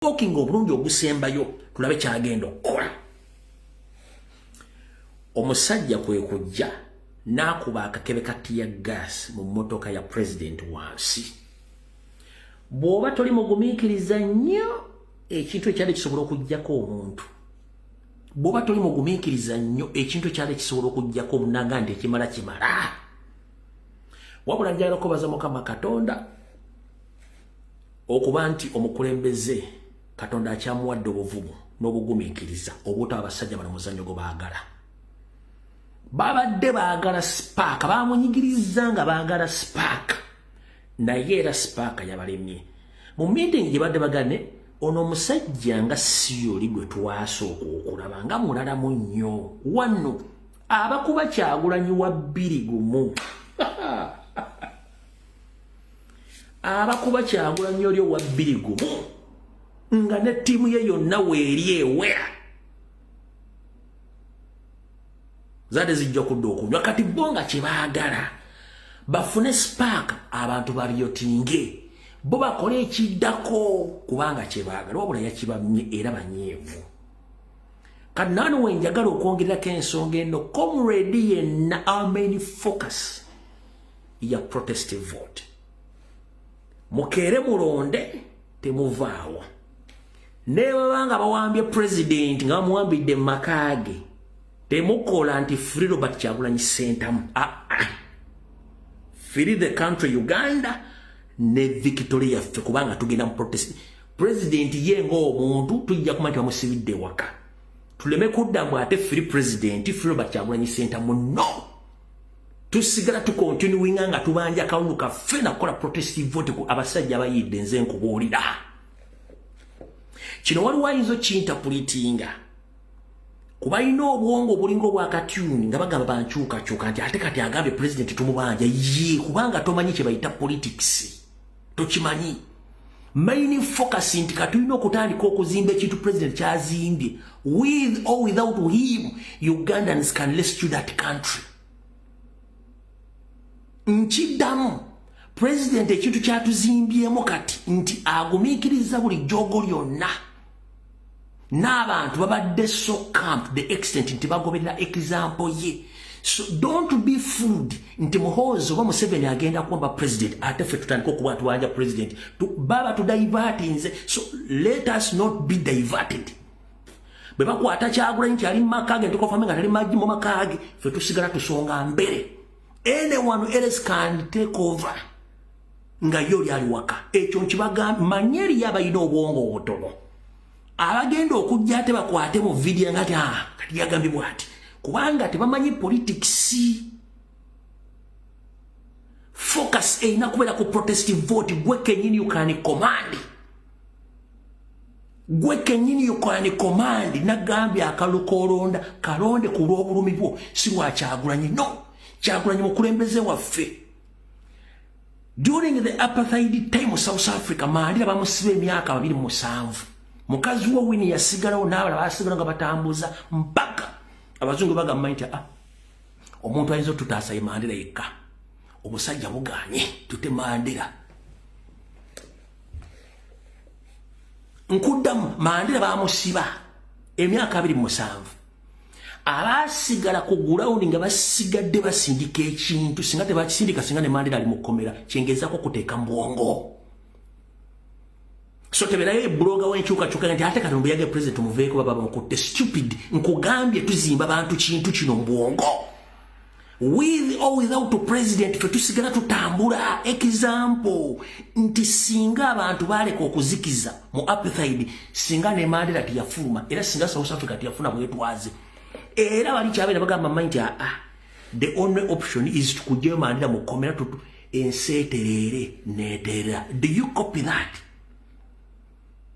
talking obulungi ogusembayo tulabe kyagenda okukola. Omusajja kwe kujja nakuba akakebe kati ya gas mu motoka ya president wansi. Bwoba toli mugumiikiriza nnyo ekintu ekyali kisobola okujjako omuntu. Bwoba toli mugumiikiriza nnyo ekintu ekyali kisobola okujjako omunaga nti ekimala kimala. Wabula njagala kubaza Mukama Katonda okuba nti omukulembeze Katonda akyamuwadde obuvumu n'obugumiikiriza obutaba abasajja bano muzannyo gwe baagala. Babadde baagala Spark, bamunyigiriza nga baagala Spark. Naye era Spark yabalemye. Mu meeting gye badde bagane ono omusajja nga siyoli gwe twasooka okulaba nga mulalamu nnyo. Wano abakuba Kyagulanyi wa 2-1. Abakuba Kyagulanyi oli wa 2-1 nga ne ttiimu ye yonna weeri ewera. Zade zijja kudda okunywa kati bo nga kye baagala bafune Spark abantu balyotinge bo bakole ekiddako kubanga kye baagala wabula yakibamye era banyeevu. Kati nano wenjagala okwongererako ensonga eno comrade yenna our main focus ya protest vote. Mukeere mulonde temuvaawo. Ne babanga bawambye president nga bamuwambidde mu makaage temukola nti free Robert Kyagulanyi Ssentamu. Free the country Uganda ne Victoria yaffe kubanga tugenda mu protest. President ye ng'omuntu tujja kumanya bamusibidde waka. Tuleme kuddamu ate free president free Robert Kyagulanyi Ssentamu no. Tusigala tukontinuing nga tubanja kalulu kaffe nakola protest vote ku abasajja abayidde nze nkubuulira. Kino waliwo ayinza okintapulitinga kuba ino obwongo obulingo bwa katyuni nga bagamba bankyukakyuka nti ate kati agambye president tumubanja ye kubanga tomanyi kye bayita politics. Tokimanyi. Main focus nti katulina okutandika okuzimba ekintu president kyazimbye. With or without him, Ugandans can rescue that country. Nkidamu president ekintu kyatuzimbyemu kati nti agumiikiriza buli jogo lyonna. N'abantu babadde so camp the extent nti bagoberera example ye. So don't be fooled nti Muhoozi oba Museveni agenda kuwamba president ate ffe tutandika okuba tuwanja president baba tudivertinze. So let us not be diverted. Bwe bakwata Kyagulanyi nti ali mu makaage ntukofame nga tali maggi mu makaage ffe tusigala tusonga mbere. Anyone else can take over nga yoli ali waka. Ekyo nkibagamba manyeri yabayina obwongo obutono. Abagenda okujja ate bakwate mu video ngati kati yagambibwa ati kubanga tebamanyi politics. Focus eina kubeera ku protest vote. Gwe kenyini you can command. Gwe kenyini you can command. Nagambye akalukolonda kalonde ku lw'obulumi bwo si lwa Kyagulanyi no. Kyagulanyi mukulembeze waffe. During the apartheid time of South Africa Mandela bamusiba emyaka 27. Mukazi wo Winnie yasigalawo n'abalala basigala nga batambuza mpaka abazungu bagamba nti omuntu ayinza otutaasa ye Mandela yekka. Obusajja buganye tute Mandela. Nkuddamu Mandela bamusiba emyaka 27. Abasigala ku ground nga basigadde basindika ekintu singa tebakisindika singa ne Mandela ali mu kkomera kyengezaako kuteeka mu bwongo. So teberayo bloga wenkyukakyuka nti ate Katumbi yage president muveeko baba bamukutte stupid. Nkugambye tuzimba bantu kintu kino mu bwongo. With or without president fe tusigala tutambula. Example nti singa abantu baleka okuzikiza mu apartheid singa ne Mandela tiyafuluma era singa South Africa tiyafuna bwetwaze. Era bali kyabeera bagamba manyi the only option is to kujja Mandela mu kkomera tutu enseeterere neetera. Do you copy that?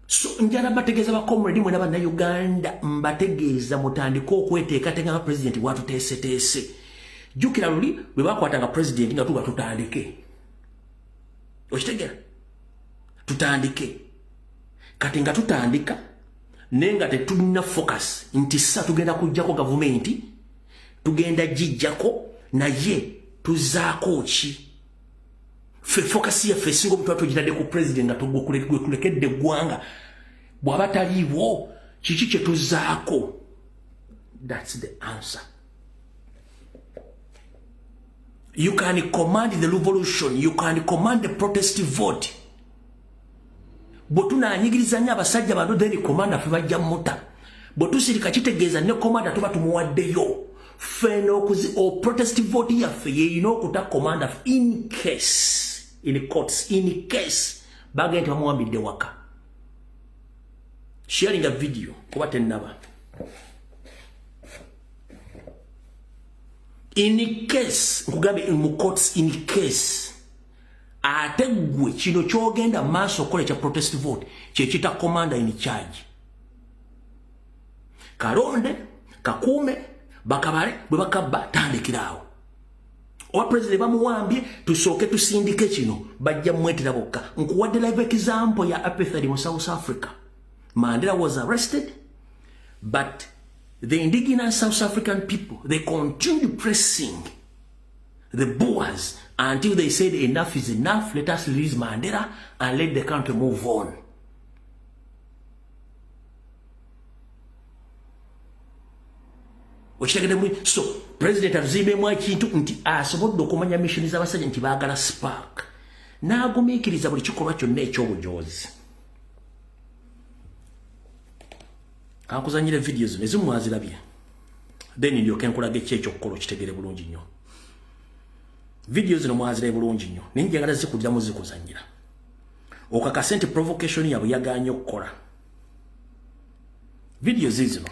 So njala bategeeza ba comrade mwena bana Uganda mbategeeza mutandika okweteekateeka nga president watuteeseteese. Jjukira luli bwe bakwatanga president nga tuba tutandike. Okitegera? Tutandike. Kati nga tutandika nenga tetulina focus nti sasa tugenda kujjako gavumenti tugenda jijjako naye tuzaako ki. Fe focus ya fe singo mtu atujitade ku president nga tugukulekedde gwanga bwabataliwo kiki kye tuzaako. That's the answer. You can command the revolution, you can command the protest vote. Botuna anyigirizanya abasajja bano then commander fe bajja muta. Botusirika kitegeeza ne commander tuba tumuwaddeyo. Feno kuzi o protest vote yaffe ye kuta commander in case in courts in case bagenda bamuwambidde waka. Sharing a video kuba tennaba. In case nkugambe in courts in case ate gwe kino kyogenda maaso kole kya protest vote kyekita commander in charge. Kalonde kakume bakabale bwe bakabba tandikirawo. Owa president bamuwambye tusooke tusindike kino bajja mwetera bokka. Nkuwadde live example ya apathy mu South Africa. Mandela was arrested, but the indigenous South African people, they continued pressing the Boers until they said enough is enough, let us release Mandela and let the country move on. So, President Azimbe mwakintu nti asobodde okumanya mission z'abasajja nti baagala spark. N'agumiikiriza buli kikolwa kyonna eky'obujozi. Kankuzanyire videos nezimu mwazirabye. Then ndyoke nkulaga ekyo okukola kitegere bulungi nnyo. Videos zino mwazirabye bulungi nnyo. Ninjagala zikuddamu zikuzanyira. Okakasente provocation yabwe yaganye okukola. Videos zino.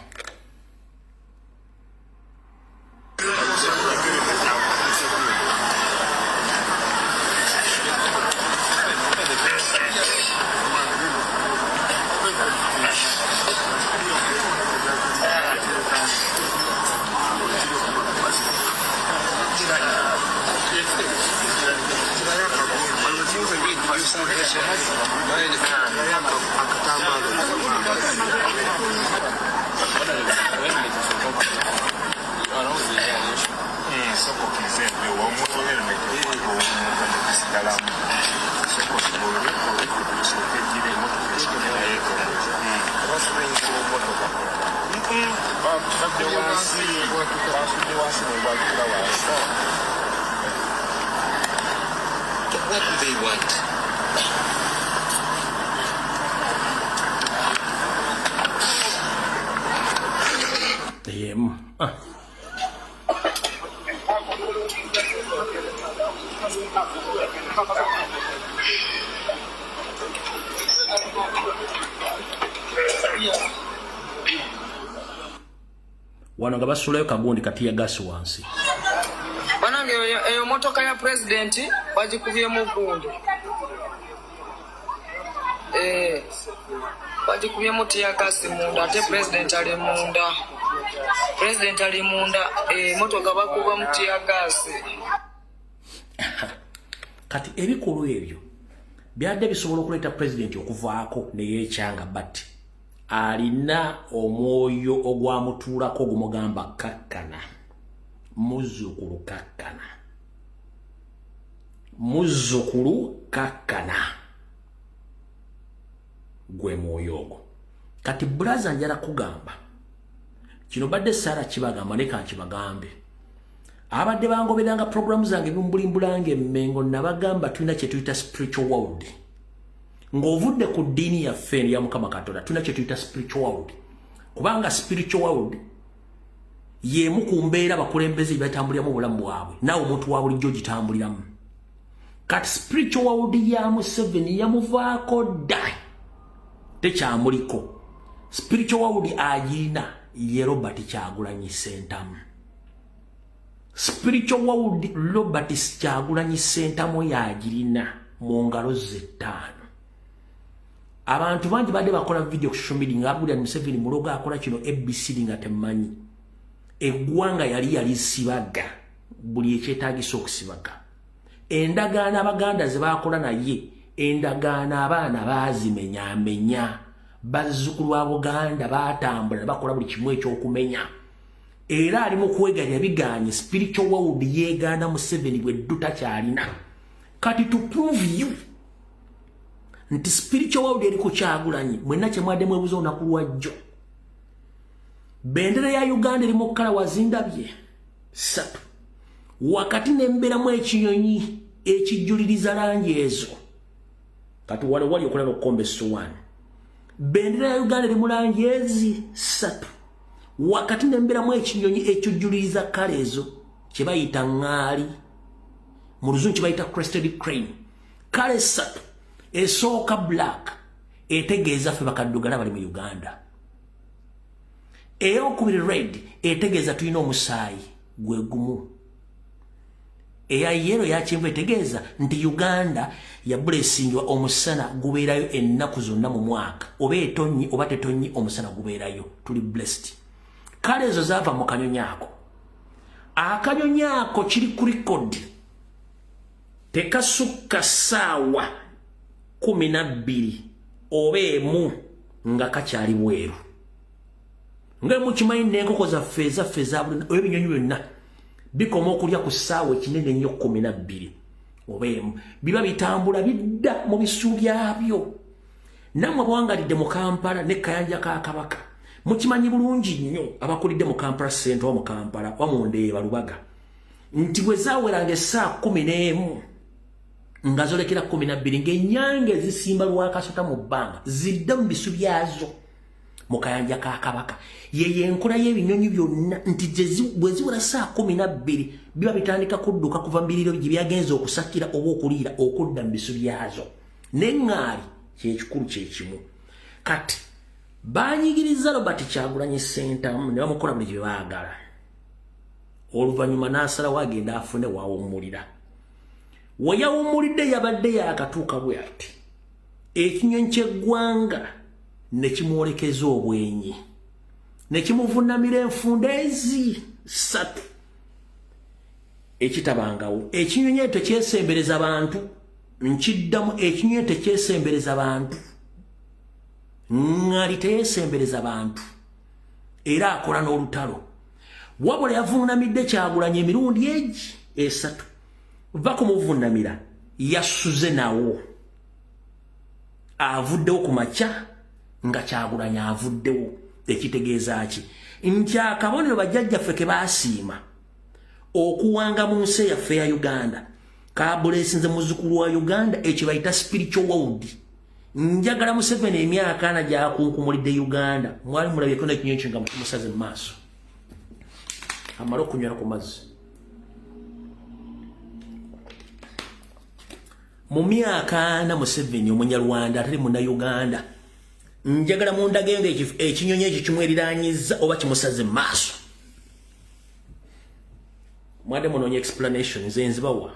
What do they want? Wano nga basulayo kagundi kati ya gasi wansi. Banange eyo motoka ya president bagikubye mu gundi. Bagikubye mu tiya gasi munda ate president ali munda. President ali munda motoka bakuba mu tiya gasi. Kati ebikulu ebyo byadde bisobola okuleeta president okuvaako ne yeekyanga but alina omwoyo ogwamutuulako ogumugamba kakkana. Muzzukulu kakkana. Muzzukulu kakkana. Gwe mwoyo ogwo. Kati braza njala kugamba. Kino badde Sara kibagamba ne kankibagambe. Abadde bangoberanga programu zange bumbulimbulange Mmengo nabagamba tulina kye tuyita spiritual world. Ng'ovudde ku ddiini yaffe ya Mukama Katonda tulina kye tuyita spiritual world. Kubanga spiritual world yemu ku mbeera bakulembeze batambuliramu obulamu bwabwe naawe omuntu wa bulijjo gitambuliramu. Kati spiritual world ya Museveni yamuvaako dda tekyamuliko. Spiritual world agirina ye Robert Kyagulanyi Ssentamu. Spiritual world Robert Kyagulanyi Ssentamu yagirina mu ngalo ze ttaano. Abantu bangi badde bakola video ku social media ng'abulira Museveni muloga akola kino ABC nga temanyi. Eggwanga yali sibaga buli ekyetaagisa okusibaga. Endagaano abaganda ze bakola naye endagaano abaana baazimenyamenya. Bazzukulu ba Buganda baatambula bakola buli kimu ekyokumenya. Era ali mu kwegalya biganye spiritual world yeegaana Museveni bwe ddu takyalina. Kati to prove you nti spiritual world eri ku Kyagulanyi mwenna kye mwadde mwebuuza olunaku lwajjo. Bendera ya Uganda eri mu kkala wazindabye 3 wakati n'emberamu ekinyonyi ekijjuliriza langi ezo. Kati wali okulaba okukomba essuwaani. Bendera ya Uganda eri mu langi ezi 3 wakati n'emberamu ekinyonyi ekijjuliriza kkala ezo kye bayita ŋŋaali, mu Luzungu kye bayita crested crane. Kale 3 esooka black etegeeza ffe bakaddugala bali mu Uganda. Eyokubiri red etegeeza tulina omusaayi gwe gumu. Eya yellow ya kyenvu etegeeza nti Uganda ya blessingwa omusana gubeerayo ennaku zonna mu mwaka. Oba etonnyi oba tetonnyi omusana gubeerayo. Tuli blessed. Kale ezo zaava mu kanyonyi ako. Akanyonyi ako kiri ku record. Tekasukka ssaawa 12 oba emu nga kakyali bweru. Nga mukimanyi n'enkoko zaffe za buli ebinyonyi byonna bikoma okulya ku ssaawa ekinene ennyo 12 oba emu. Biba bitambula bidda mu bisu byabyo. Nammwe bwangalidde mu Kampala ne Kayanja ka Kabaka mukimanyi bulungi nnyo abakulidde mu Kampala Centre wa mu Kampala wa mu Ndeeba Lubaga nti bwe zaaweranga essaa 11 nga zolekera 12 ng'ennyange zisimba lwakasota mu bbanga zidda mu bisu byazo mu Kayanja ka Kabaka. Yeye enkola y'ebinyonyi byonna nti bwe ziwera saa 12 biba bitandika kudduka kuva mu biriro gye byagenza okusakira oba okuliira okudda mu bisu byazo. N'eŋŋaali kyekikulu kyekimu. Kati baanyigiriza Robert Kyagulanyi Ssentamu ne bamukola buli gye baagala. Oluvannyuma n'asalawo agenda afune waawummulira. We yawummulidde yabadde yaakatuuka bwe ati ekinyonyi ky'eggwanga ne kimwolekeza obwenyi ne kimuvunnamira enfunda ezi 3 ekitabangawo. Ekinyonyi ekyo tekyesembereza bantu. Nkiddamu, ekinyonyi tekyesembereza bantu. Ŋŋaali teyesembereza bantu. Era akola n'olutalo. Wabula yavunnamidde Kyagulanyi emirundi egi 3. Va kumuvunnamira yasuze nawo. Avuddewo ku makya nga Kyagulanyi avuddewo. Ekitegeeza ki? Nti akabonero bajjajjaffe ke baasiima okuwanga mu nsi yaffe ya Uganda kabuleesinze muzzukulu wa Uganda ekyo bayita spiritual world. Njagala Museveni emyaka ana gyakunkumulidde Uganda mwali mulabyeko n'ekinyonyi nga musaze mu maaso amala okunywera ku mazzi. Mu myaka ana Museveni Omunyarwanda atali Munnayuganda njagala mundagenda ekinyonyi ekyo kimweriraanyiza oba kimusaze mu maaso. Mwadde munoonya explanation nze nzibawa.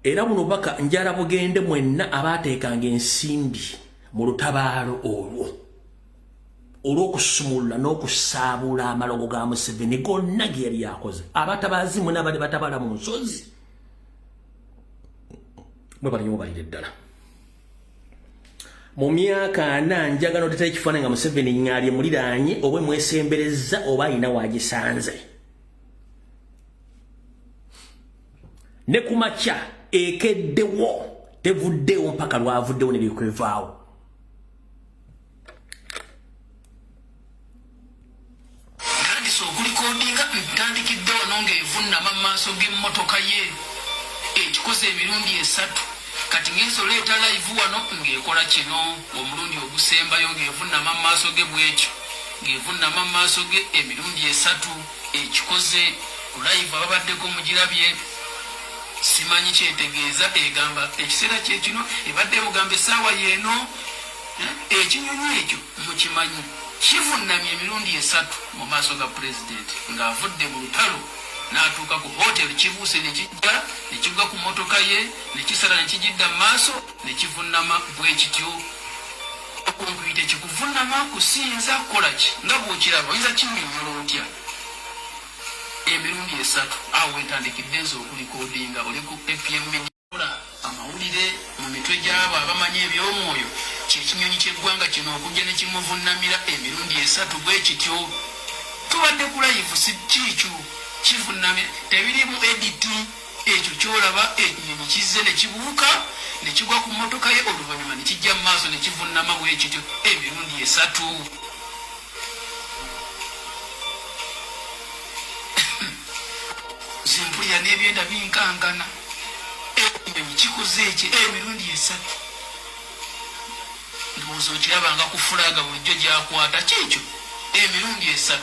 Era buno baka njala bugende mwenna abaateekanga ensimbi mu lutabaalo olwo olw'okusumulula n'okusaabuula amalogo ga Museveni gonna ge yali yakoze. Abatabaazimu n'abali batabala mu nsozi mwe bali mubalire ddala. Mu myaka ana njagala oteeta ekifaananyi nga Museveni ŋŋaali emuliraanye oba emwesembereza oba alina waagisanze. Ne ku makya ekeddewo tevuddewo mpaka lwavuddewo ne likwevaawo. Ntandise okulikodinga ntandikiddewo n'ong'evunnama mu maaso g'emmotoka ye ekikoze emirundi 3. Kati ngenzo leeta live wano ng'ekola kino omulundi ogusembayo ng'evunnama mu maaso ge bwekyo ng'evunnama mu maaso ge emirundi 3 ekikoze ku live ababaddeko mugirabye. Simanyi kyetegeeza egamba ekiseera kye kino ebadde mugamba essaawa yeeno. Ekinyonyi ekyo mukimanyi kivunnamye emirundi 3 mu maaso ga pulezidenti ng'avudde mu lutalo n'atuuka ku hoteri kibuuse ne kijja ne kigwa ku mmotoka ye ne kisala ne kijidda mu maaso ne kivunnama bwe kityo. Okunkuyite kikuvunnama kusinza kukola ki nga bw'okiraba oyinza kinnyonnyola otya? Emirundi 3 awo wentandikidde nze okulikodinga oli ku APM amawulire mu mitwe gy'abo abamanyi eby'omwoyo kyekinyonyi ky'eggwanga kino okujja ne kimuvunnamira emirundi 3 bwe kityo. Tubadde ku live si kiikyo kivunnamira tebirimu editi ekyo kyolaba ekinyonyi kizze ne kibuuka ne kigwa ku mmotoka ye oluvannyuma ne kijja mu maaso ne kivunnama bwe kityo emirundi 3. Zimpulira n'ebyenda binkankana ekinyonyi kikoze eki emirundi 3. Ndowooza okirabanga ku fulaga bulijjo gyakwata kikyo emirundi 3.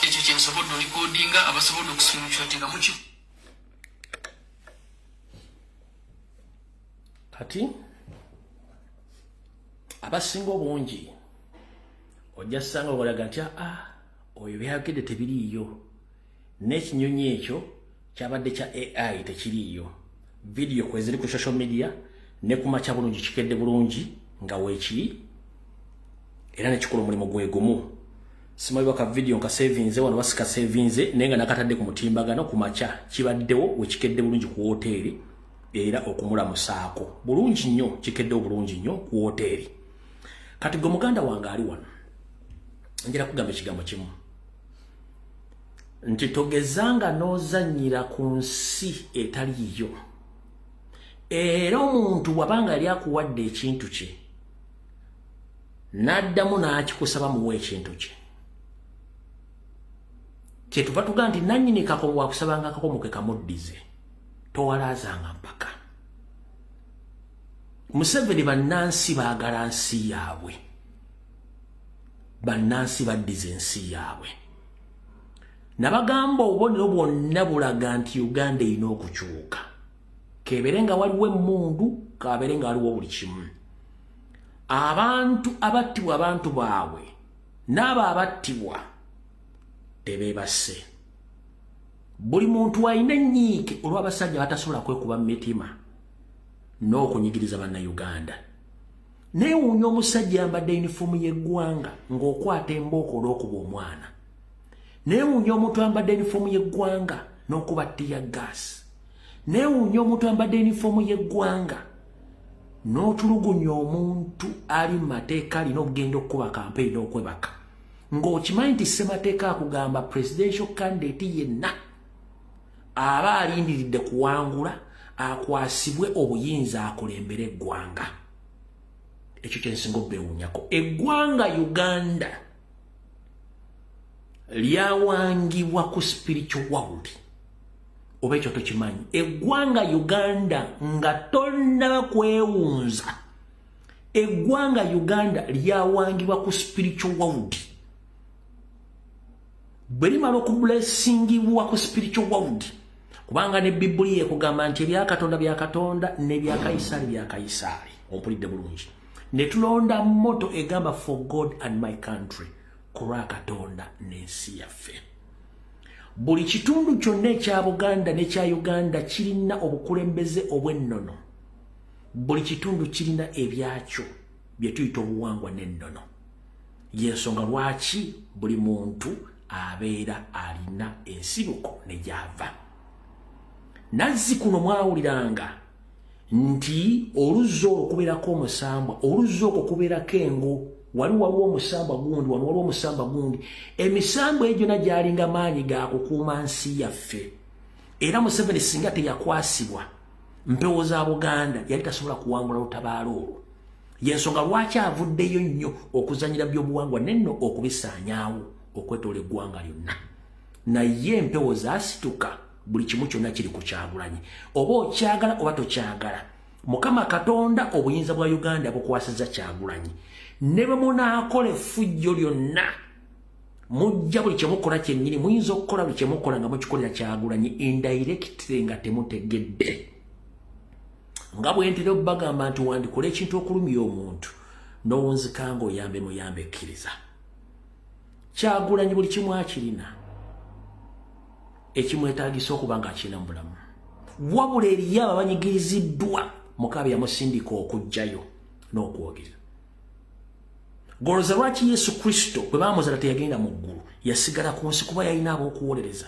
Ekyo kyensobodde olikodinga abasobodde okusimukiwatinga mukyo. Kati abasinga obungi ojja ssanga okolaga nti oyo byayogedde tebiriiyo n'ekinyonyi ekyo kyabadde kya AI tekiriiyo. Video kweziri ku social media ne ku makya bulungi kikedde bulungi nga weekiri era nekikola omulimu gwe gumu. Simanyi ka video nka savinze wano basika savinze nenga nakatadde ku mutimbagano ku makya kibaddewo wekikedde bulungi ku hoteli era okumulamusaako bulungi nnyo kikeddewo bulungi nnyo ku hoteli. Kati gwe muganda wange ali wano njira kugamba ekigambo kimu nti togezanga n'ozannyira ku nsi etaliiyo era omuntu wabanga yali akuwadde ekintu kye n'addamu n'akikusaba muwe ekintu kye kyetuva tuga nti nannyini kakomo wakusabanga akakomo ke kamuddize towalaazanga mpaka. Museveni bannansi baagala nsi yaabwe, bannansi baddiza ensi yaabwe. Nabagamba obubonero bwonna bulaga nti Uganda erina okukyuka. Keebere nga waliwo emmundu, kabeere nga waliwo buli kimu. Abantu abattibwa abantu baabwe n'abo abattibwa tebeebase. Buli muntu alina ennyiike olw'abasajja batasobola kwekuba mu mitima n'okunyigiriza bannayuganda. Neewuunya omusajja yambadde yunifoomu y'eggwanga ng'okwata embooko olw'okuba omwana. Neewuunya omuntu ayambadde yunifoomu y'eggwanga n'okuba ttiya gaasi. Neewuunya omuntu ayambadde yunifoomu y'eggwanga n'otulugunya omuntu ali mu mateeka alina okugenda okukuba kampeyini n'okwebaka. Ng'okimanyi nti ssemateeka akugamba presidential candidate yenna aba alindiridde kuwangula akwasibwe obuyinza akulembera eggwanga. Ekyo kyensinga obbeewuunyako. Eggwanga Uganda lyawangibwa ku spiritual world. Oba ekyo tokimanyi. Eggwanga Uganda nga tonnaba kwewunza. Eggwanga Uganda lyawangibwa ku spiritual world. Bwe limala okublessingibwa ku spiritual world. Kubanga ne Bibulia ekugamba nti ebya Katonda bya Katonda ne bya Kaisari bya Kaisari. Ompulidde bulungi. Ne tulonda motto egamba for God and my country. Kulwa Katonda n'ensi yaffe. Buli kitundu kyonna ekya Buganda n'ekya Uganda kirina obukulembeze obw'ennono. Buli kitundu kirina ebyakyo bye tuyita obuwangwa n'ennono. Y'ensonga lwaki buli muntu abeera alina ensibuko ne gy'ava. Nazzi kuno mwawuliranga nti oluzzi olwo kubeerako omusambwa, oluzzi okwo kubeerako engo, waliwo omusambwa gundi, waliwo omusambwa gundi. Emisambwa egyo na gyalinga maanyi ga kukuuma nsi yaffe. Era Museveni singa teyakwasibwa mpewo za Buganda yali tasobola kuwangula lutabaalo olwo. Y'ensonga lwaki avuddeyo nnyo okuzanyira by'obuwangwa n'enno okubisaanyaawo okwetoola eggwanga lyonna. Naye empewo zaasituka. Buli kimu kyonna kiri ku Kyagulanyi. Oba okyagala oba tokyagala. Mukama Katonda obuyinza bwa Uganda bukwasizza Kyagulanyi. Ne bwe munaakola effujjo lyonna mujja buli kyemukola kyennyini muyinza okukola buli kyemukola nga mukikolera Kyagulanyi indirectly nga temutegedde. Nga bwe ntera obbagamba nti wandikola ekintu okulumya omuntu n'owunzikanga oyambe muyambe ekkiriza. Kyagulanyi buli kimu akirina. Ekimwetaagisa okuba nga akirina mu bulamu. Wabula eriyo abo abanyigiriziddwa Mukabe yamusindika okujjayo n'okwogera. Golooza lwaki Yesu Kristo bwe baamuzaala teyagenda mu ggulu, yasigala ku nsi kuba yalina ab'okuwolereza.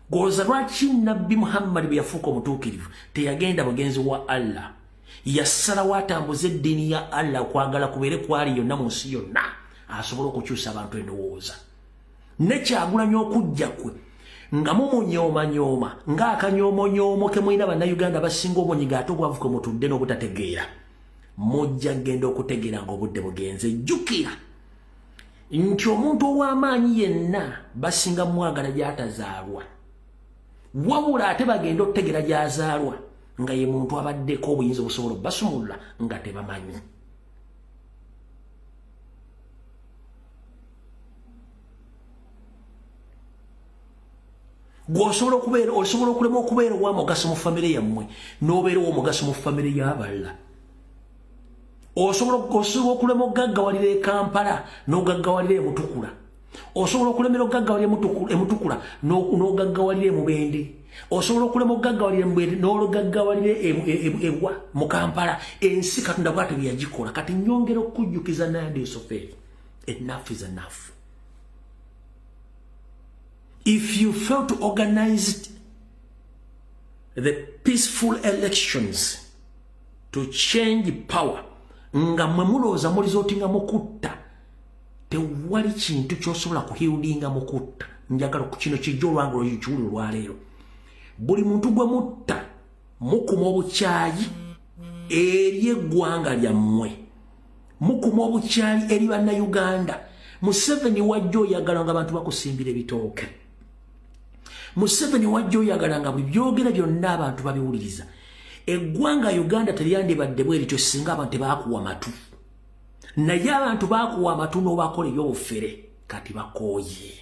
Golooza lwaki Nabbi Muhammad bwe yafuuka omutuukirivu teyagenda mugenzi wa Allah, yassalawo atambuze eddiini ya Allah okwagala kubeere kwali yonna mu nsi yonna asobole okukyusa abantu endowooza. Ne Kyagulanyi okujja kwe nga nyoma nga akanyomo ke mwina bana Uganda basinga obonyiga atogwavuko mutudde n'obutategeera mujja genda okutegeera ng'obudde bugenze jjukira nti omuntu ow'amaanyi yenna basinga mwagala gy'atazaalwa wabula ate bagenda okutegeera gy'azaalwa nga ye muntu abaddeko obuyinza obusobola basumulula nga tebamanyi. Osobola okulema okubeera owamugaso mu famire yammwe n'obeera owamugaso mu famire y'abalala. Osobola okulema okugaggawalira e Kampala n'ogaggawalira e Mutukula. Osobola okulemera okugaggawalira e Mutukula n'ogaggawalira e Mubende. Osobola okulema okugaggawalira e Mubende n'ogaggawalira mu Kampala. Ensi Katonda bw'atyo bye yagikola. Kati nyongera okujjukiza Nandi Soferi. Enough is enough. If you fail to organize the peaceful elections to change power, nga mwemuloza mulizoti nga mukutta, tewali kintu kyosobola kuhildinga mukutta. Njagala ku kino kijjo lwangu lw'ekiwulu lwaleero. Buli muntu gwe mutta mukuma obukyayi eri eggwanga lyammwe. Mukuma obukyayi eri bannayuganda. Museveni wajja oyagala nga abantu bakusimbira ebitooke. Museveni wajja oyagala nga buli byogera byonna abantu babiwuliriza. Eggwanga Uganda teryandibadde bwerityo singa abantu tebaakuwa matu. Naye abantu baakuwa amatu n'obakola ebyobufere kati bakooye.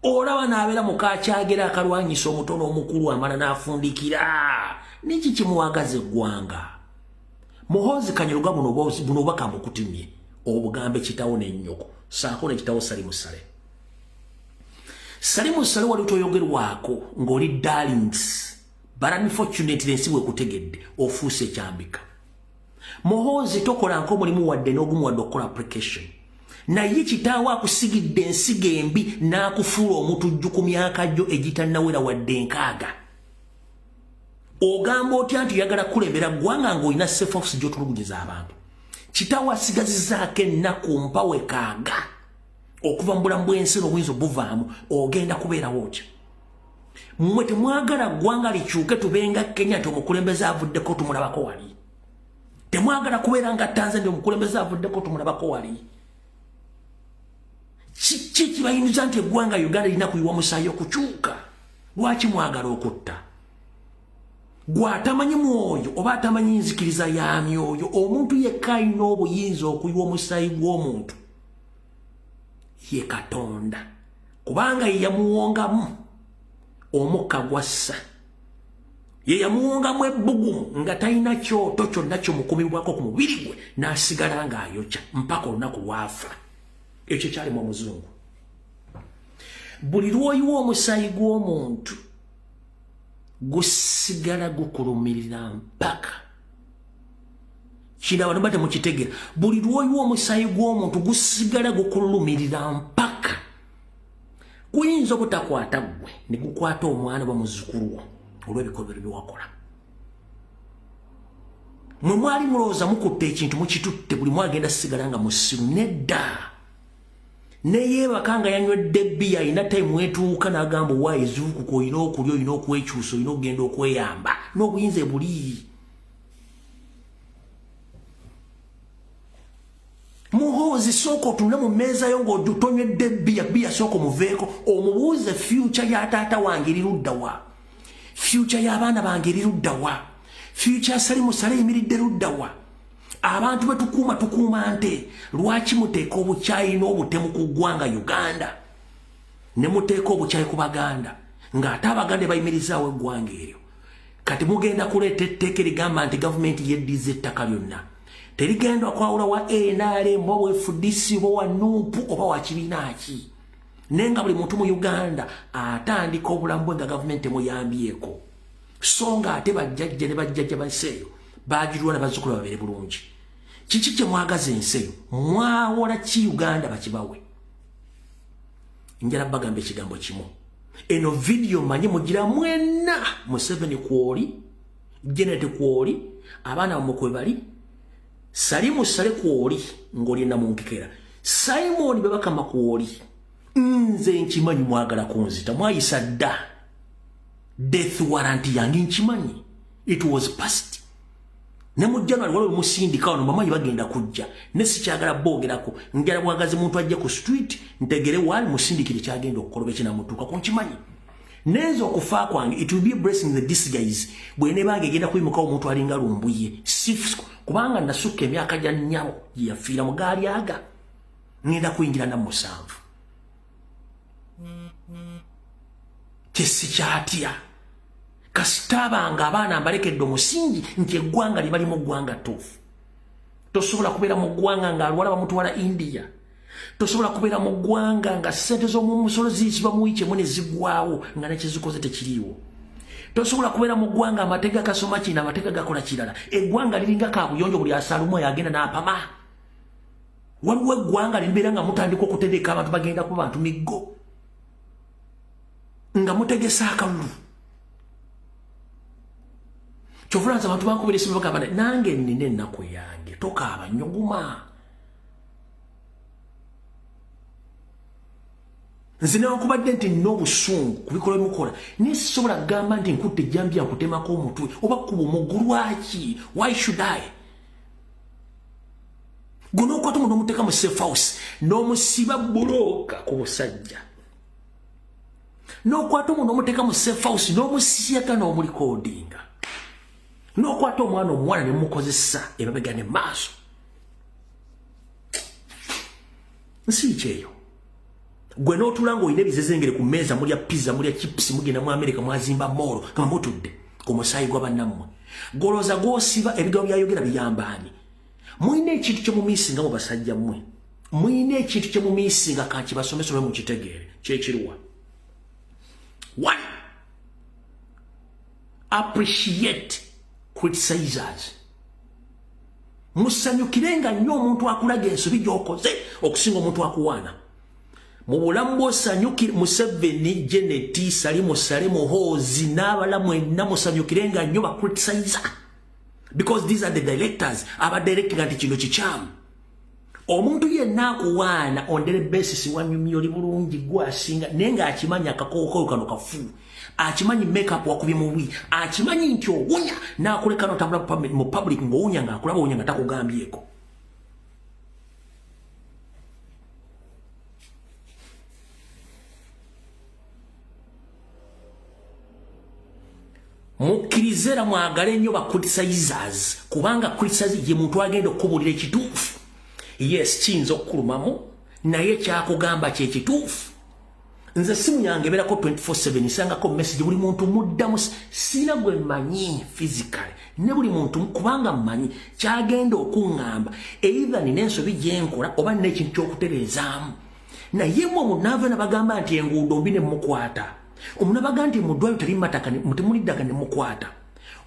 Olaba n'abeera mukakyagera akalwanyisa omutono omukulu amala n'afundikira. Niki kimuwagaza eggwanga? Muhoozi Kanyoluga buno obaka mukutumye obugambe kitawo n'ennyoko saako n'ekitawo Salimu Sale. Salimu Sale wali toyogerwako ng'oli darlings. But unfortunately ensi bwekutegedde ofuuse ekyambika. Muhoozi tokola nk'omulimu wadde n'ogumu wadde okukola application. Naye kitaawo akusigidde ensigo embi n'akufuula omutujju ku myaka gyo egitannawera wadde nkaaga. Ogamba otya nti oyagala kulembera ggwanga ng'olina safe office gy'otulugunyiriza abantu. Kitaawo asigazizaako ennaku mpawe kaaga. Okuva mu bulamu bw'ensi n'obuyinza obuvaamu ogenda kubeerawo otya. Mmwe temwagala ggwanga likyuke tubenga Kenya nti omukulembeze avuddeko tumulabako wali. Temwagala kubeera nga Tanzania omukulembeze avuddeko tumulabako wali. Kiki kibayinza nti eggwanga Uganda lirina kuyiwa musaayi okukyuka? Lwaki mwagala okutta? Gwe atamanyi mwoyo oba atamanyi nzikiriza ya myoyo, omuntu yekka alina obuyinza okuyiwa omusaayi gw'omuntu ye Katonda, kubanga ye yamuwongamu omukka gwassa. Ye yamuwongamu ebbugumu nga talina kyoto kyonna kyomukumibwako ku mubiri gwe n'asigala ng'ayokya mpaka olunaku lwafa. Ekyo kyalimu omuzungu. Buli lw'oyiwa omusaayi gw'omuntu gusigala gukulumirira mpaka. Kino abantu bate mukitegeera. Buli lw'oyiwa omusaayi gw'omuntu gusigala gukulumirira mpaka. Guyinza obutakwata gwe ne gukwata omwana oba muzzukulu wo olw'ebikolwa bye wakola. Mwe mwali mulowooza mukutta ekintu mukitutte, buli mwagenda sigala nga musiru. Nedda. Neyeebaka nga yanywedde bbiya ayina time wetuuka n'agamba owaayizuukuka olina okulya, olina okwekyusa, olina okugenda okweyamba n'obuyinza buli. Muhoozi sooka otunule mu mmeeza yo ng'otonywedde bbiya sooka omuveeko omubuuze future ya taata wange eri ludda wa? Future y'abaana bange eri ludda wa? Future ya Salimu Sale eyimiridde ludda wa? Abantu betukuuma nte? Lwaki muteeka obukyayi n'obutemu ku ggwanga Uganda ne muteeka obukyayi ku Baganda ng'ate Abaganda bayimirizaawo eggwanga eryo? Kati mugenda kuleeta etteeka erigamba nti gavumenti yeddiza ettaka lyonna. Terigenda kwawula wa NRM oba FDC oba wa NUP oba wa kibiina ki. Nenga buli muntu mu Uganda atandika obulamu bwe nga gavumenti temuyambyeko. So nga ate bajjajja ne bajjajja banseeyo baagirwa ne bazzukulu babeere bulungi. Kiki kye mwagaza ensi eyo? Mwawola ki Uganda bakibawe? Njala bagamba ekigambo kimu. Eno video manyi mugira mwenna. Museveni kwoli, Janet kwoli, abaana bamwe bali, Salimu Sale kwoli ng'oli na munkekera. Simon Babakama kwoli. nze nkimanyi mwagala kunzita mwayisa dda death warrant yange nkimanyi. It was passed. Ne mu January waliwo musindika wano bamanyi bagenda kujja ne sikyagala boogerako njala bwagazi muntu ajja ku street ntegere wali musindikire kyagenda okukoloba ekinamutuuka ku nkimanyi. Nezo okufa kwange it will be a blessing in the disguise bwene bange genda kuyimuka omuntu alinga lumbuye sifs kubanga nasuka emyaka gya nnyabo yafiira mu gaali aga ngenda kuyingira na musanvu kyesikyatya kasitaba abaana mbalekedde omusingi nti eggwanga libali mu ggwanga tuufu. Tosobola kubeera mu ggwanga ng'alwala bamutwala India. Tosobola kubeera mu ggwanga nga ssente z'omumusolo ziyisibwa mu wiiki emu ne ziggwawo nga nekizikoze tekiriiwo. Tosobola kubeera mu ggwanga amateka gasoma kino amateka gakola kirala. Eggwanga liringa kaabuyonjo buli asaalumu yagenda n'apama. Waliwo eggwanga limbeera nga mutandika okutereka abantu bagenda ku bantu miggo nga mutegesa akalulu. Chofulanza abantu bankubira esimu bagamba nange nnina ennaku yange tokaaba nyoguma. Nze newankubadde nti nnina obusungu ku bikolwa bimukola naye sisobola kugamba nti nkutte ejjambiya nkutemako omutwe oba kuba omuggu lwaki. Why should I? Gwe n'okwata omuntu n'omuteeka mu safe house n'omusiba bulooka ku busajja. N'okwata omuntu n'omuteeka mu safe house n'omusiyaka n'omulikodinga. N'okwata omwana omuwala ne mukozesa emabega ne maaso. Nsi kyeyo. Gwe n'otula ng'olina ebizezengere ku mmeeza mulya pizza mulya chips mugenda mu America mwazimba molo kama mutudde ku musaayi gwa bannammwe. Goloza gw'osiba ebigambo byayogera biyambaani. Muyina ekintu kye mumiisinga mu basajja mmwe. Muyina ekintu kye mumiisinga kankibasomesa olwe mukitegeere kyekiriwa. One, appreciate criticizers. Musanyukirenga nnyo omuntu akulaga ensobi gy'okoze okusinga omuntu akuwaana. Mu bulamu bw'osanyukira Museveni, Janet, Salimu Salemu, Hozi n'abala mwenna musanyukirenga nnyo ba criticizer. Because these are the directors abadirecting nti kino kikyamu. Omuntu yenna akuwaana on daily basis wanyumya oli bulungi gwasinga naye ng'akimanyi akakookolo kano kafu. Akimanyi makeup wakubye mubi. Akimanyi nti owunya n'akuleka n'otambula mu public ng'owunya ng'akulaba owunya nga takugambyeko. Mukirizera mwagale nnyo ba criticizers kubanga criticizers ye muntu agenda okubulira ekituufu. Yes, kiyinza okukulumamu naye kyakugamba kye kituufu. Nze simu yange ebeerako 24/7 nsangako message buli muntu muddamu sina gwe mmanyi physically ne buli muntu kubanga mmanyi kyagenda okuŋŋamba either nina ensobi gyenkola oba nina ekintu ky'okutereezaamu. Naye mwe omuntu n'abagamba nti enguudo mbi ne mukwata. Omuntu n'abagamba nti muddwayo teri mataka muliddagala ne mukwata.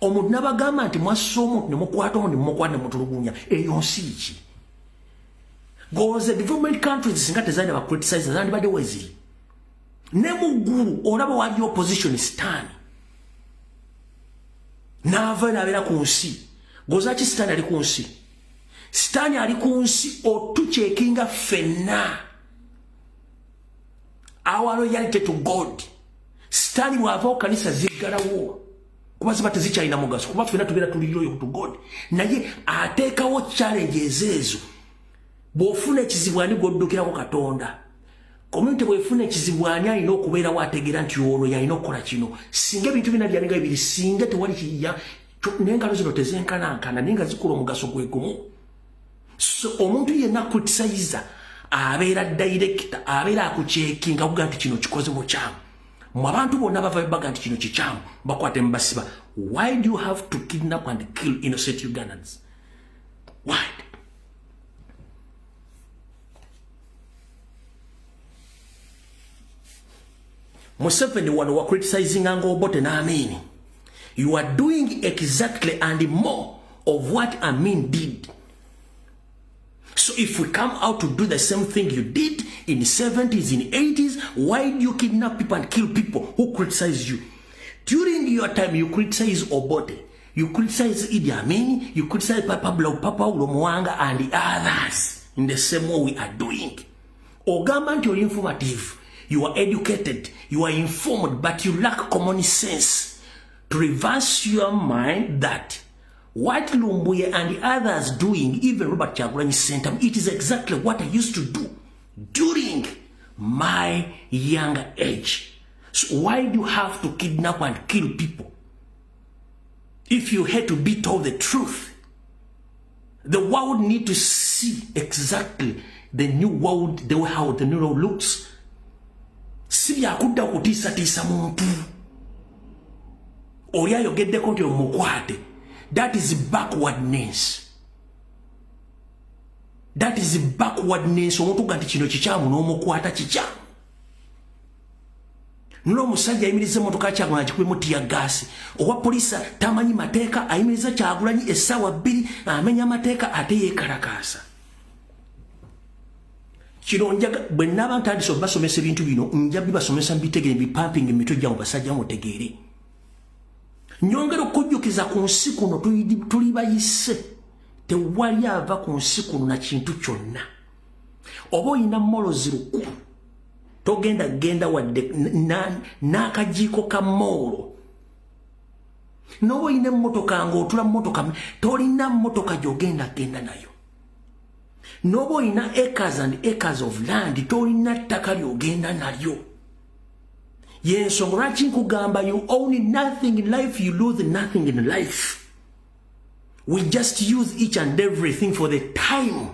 Omuntu n'abagamba nti mwassa omuntu ne mukwata omuntu ne mukwata ne mutulugunya. Eyo nsi ki? Goze development countries singa tezaina ba criticize zandibadde weziri. Ne muggulu olaba wali opposition stand. N'ava n'abeera ku nsi. Goza ki stand ali ku nsi? Stand ali ku nsi otucekinga ffenna. Our loyalty to God. Stand bw'ava kanisa ziggalawo. Kuba ziba tezikyalina mugaso. Kuba ffenna tubeera tuli loyal to God. Naye ateekawo challenges ezo. Bw'ofuna ekizibwani gw'oddukirako Katonda. Community bw'efuna ekizibwani alina okubeerawo ategeera nti ono yalina okukola kino. Singa ebintu bina byalinga bibiri singa tewali kiya n'engalo zino tezenkanankana naye nga zikola omugaso gwe gumu. So omuntu yenna criticizer abeera director abeera akucekinga kuga nti kino kikoze bukyamu. Mu abantu bonna bava baga nti kino kikyamu bakwate mbasiba. Why do you have to kidnap and kill innocent Ugandans? Why? Museveni wano wa criticizing Obote na Amin. You are doing exactly and more of what Amin did. So if we come out to do the same thing you did in the 70s, in the 80s, why do you kidnap people and kill people who criticize you? During your time, you criticize Obote, you criticize Idi Amin, you criticize Papa Mwanga and the others in the same way we are doing. Ogamba nti oli informative. You are educated, you are informed, but you lack common sense to reverse your mind that what Lumbuye and the others doing, even Robert Kyagulanyi Ssentamu, it is exactly what I used to do during my younger age. So why do you have to kidnap and kill people? If you had to be told the truth, the world need to see exactly the new world, the way how the new world looks. Si yakudda kutiisa muntu. Oli ayogeddeko nti omukwate. That is backwardness. That is backwardness. Omuntu ganti kino kikyamu n'omukwata kikyamu. Nulo musajja ayimiriza motoka Kyagulanyi kikubimu tiya gasi. Owa polisa tamanyi mateeka ayimiriza Kyagulanyi essaawa 2 amenya mateeka ate yeekalakaasa. Kino njaga bwe naba ntandise basomesa ebintu bino nja bibasomesa mbitegere bipamping emitwe gyamu basajja mutegeere. Nyongera okujjukiza ku nsi kuno tuli bayise tewali ava ku nsi kuno na kintu kyonna. Oba oyina molozi lukulu togenda wadde n'akajiiko ka moolo. N'oba oyina emmotoka ng'otula mu mmotoka tolina mmotoka gy'ogenda nayo. N'oba oyina acres and acres of land tolina ttaka ly'ogenda nalyo. Yensonga lwaki nkugamba you own nothing in life, you lose nothing in life. We just use each and everything for the time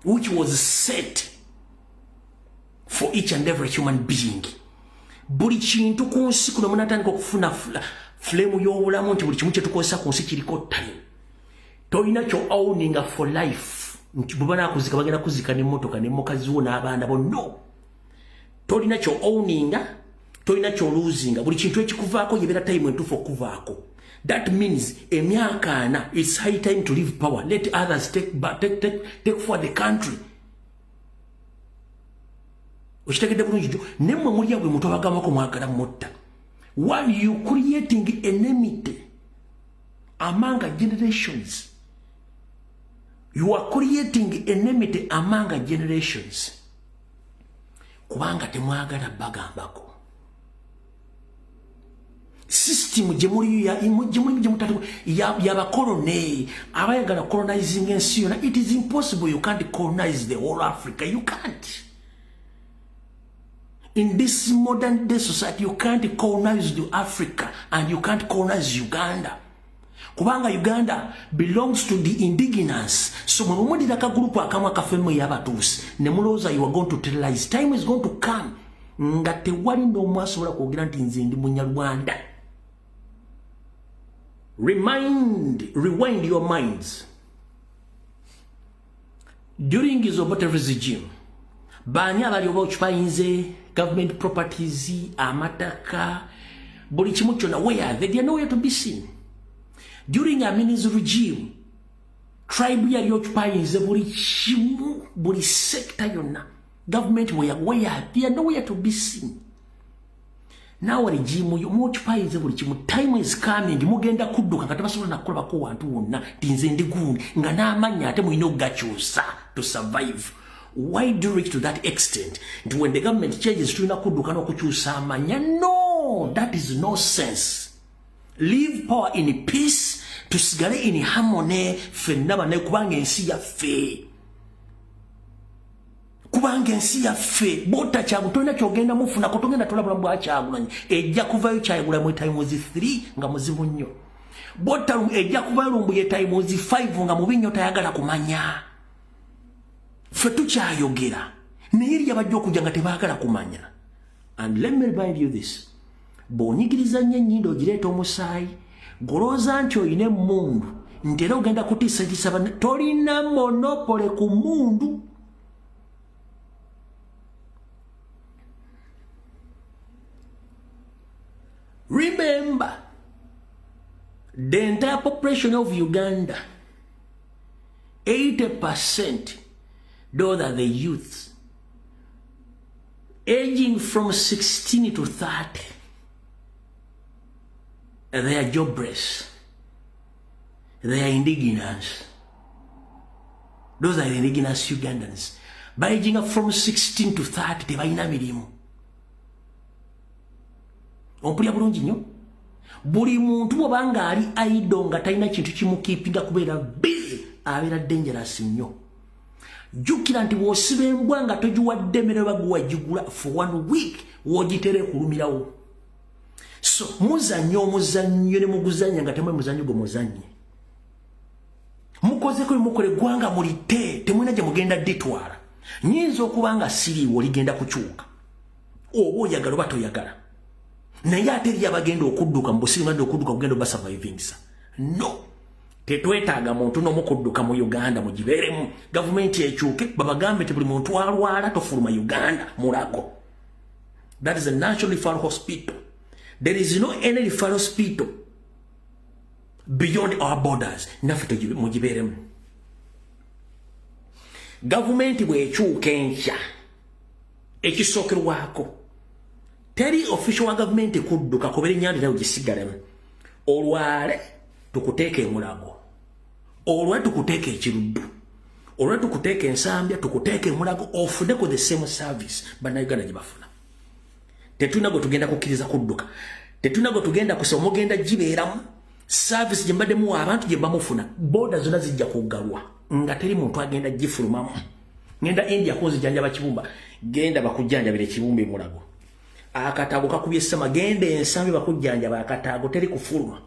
which was set for each and every human being. Buli kintu ku nsi kuno munatandika okufuna flame y'obulamu nti buli kimu kye tukozesa ku nsi kiriko time. Tolina kyo owning for life. Bwe banakuzika bagenda kuzika n'emmotoka n'emmokazi wo n'abaana bo. No. Tolina kyo owning, tolina kyo losing. Buli kintu ekikuvaako yebeera time entuufu okuvaako. That means emyaka ana, it's high time to leave power. Let others take for the country. Oshitegedde bulungi jo nemmwe muli abwe muto bagamako mwagala mutta. While you creating enmity among generations, you are creating enmity among generations. Kubanga temwagala bagambako. System jemuli y'abakoloni abayagala colonizing ensi yonna. It is impossible. You can't colonize the whole Africa. You can't. In this modern day society, you can't colonize the Africa and you can't colonize Uganda. Kubanga Uganda belongs to the indigenous. So when we did a group akama kafemo yabatusi, nemuloza you are going to terrorize. Time is going to come. Ngate wali ndo mwasobola kwogera nti nze ndi Munyarwanda. Rewind your minds. During his Obote regime, bani abali oba okipayinze government properties, amataka, buli kimu kyonna where they are nowhere to be seen. During Amini's regime, tribe yali okipayinze buli kimu, buli sector yonna. Government where they are nowhere to be seen. Now regime you occupies buli kimu. Time is coming mugenda kudduka nga tebasobola nakukola bako wantu wonna tinze ndi gundi nga n'amanya ate mulina okugakyusa to survive. Why do it to that extent? And when the government changes tulina kudduka n'okukyusa amanya? No, that is no sense. Leave power in peace, tusigale in harmony ffenna banaye kubanga ensi yaffe. Kubanga ensi yaffe bota Kyagulanyi tolina kyogenda mufuna ko togenda tola bulamu bwa Kyagulanyi ejja kuvayo Kyagulanyi times 3 nga muzibu nnyo. Bota ejja kuvayo Lumbuye times 5 nga mubi nnyo tayagala kumanya. Ffe tukyayogera naye eri abajja okujja nga tebaagala kumanya. And let me remind you this. Bw'onyigiriza nnyo ennyindo ogireeta omusaayi golooza nti oyina emmundu nti era ogenda kutiisatiisa banne tolina monopole ku mmundu. Remember, the entire population of Uganda, 80%, those are the youths, aging from 16 to 30. They are jobless. They are indigenous. Those are the indigenous Ugandans. bayinga from 16 to 30 tebalina mirimu. Ompulya bulungi nnyo. Buli muntu bw'obanga ali idle nga talina kintu kimukiipinga kubeera busy abeera dangerous nnyo. Jjukira nti bw'osiba embwa nga togiwadde emmere baguwagigula for 1 week w'ogitere kulumirawo. So muzannyo omuzannyo ne muguzannya nga temwe muzannyo gwe muzannye. Mukozeko mukole gwanga mulite temwena gye mugenda ditwala. Nyinza okuba nga siriiwo ligenda kukyuka. Oba oyagala oba toyagala. Naye ate eri abagenda okudduka mu busiru ngenda okudduka kugenda oba surviving sa. No. Tetwetaaga muntu n'omukudduka mu Uganda mugibeeremu. Gavumenti ekyuke babagambe nti buli muntu alwala tofuluma Uganda mulago. That is a national referral hospital. There is no any referral hospital beyond our borders. Naffe mugibeeremu. Gavumenti bw'ekyuka enkya ekisookerwako teri official wa gavumenti kudduka kubera ennyanja nawe gisigalemu. Olwale tukuteeka emulago. Olwale tukuteeka ekiruddu. Olwale tukuteeka ensambya tukuteeka emulago ofuneko the same service bannayuganda gye bafuna. Tetulina gwe tugenda kukkiriza kudduka. Tetulina gwe tugenda kusoma mugenda gibeeramu. Service gye mbaddemu abantu gye bamufuna. Boda zonna zijja kuggalwa. Nga teri muntu agenda gifulumamu. Ngenda India kunzijanjaba kibumba. Genda bakujjanjabira ekibumba emulago. Akataago kakubye ssama genda ensambi bakujjanjaba akataago teri kufuluma.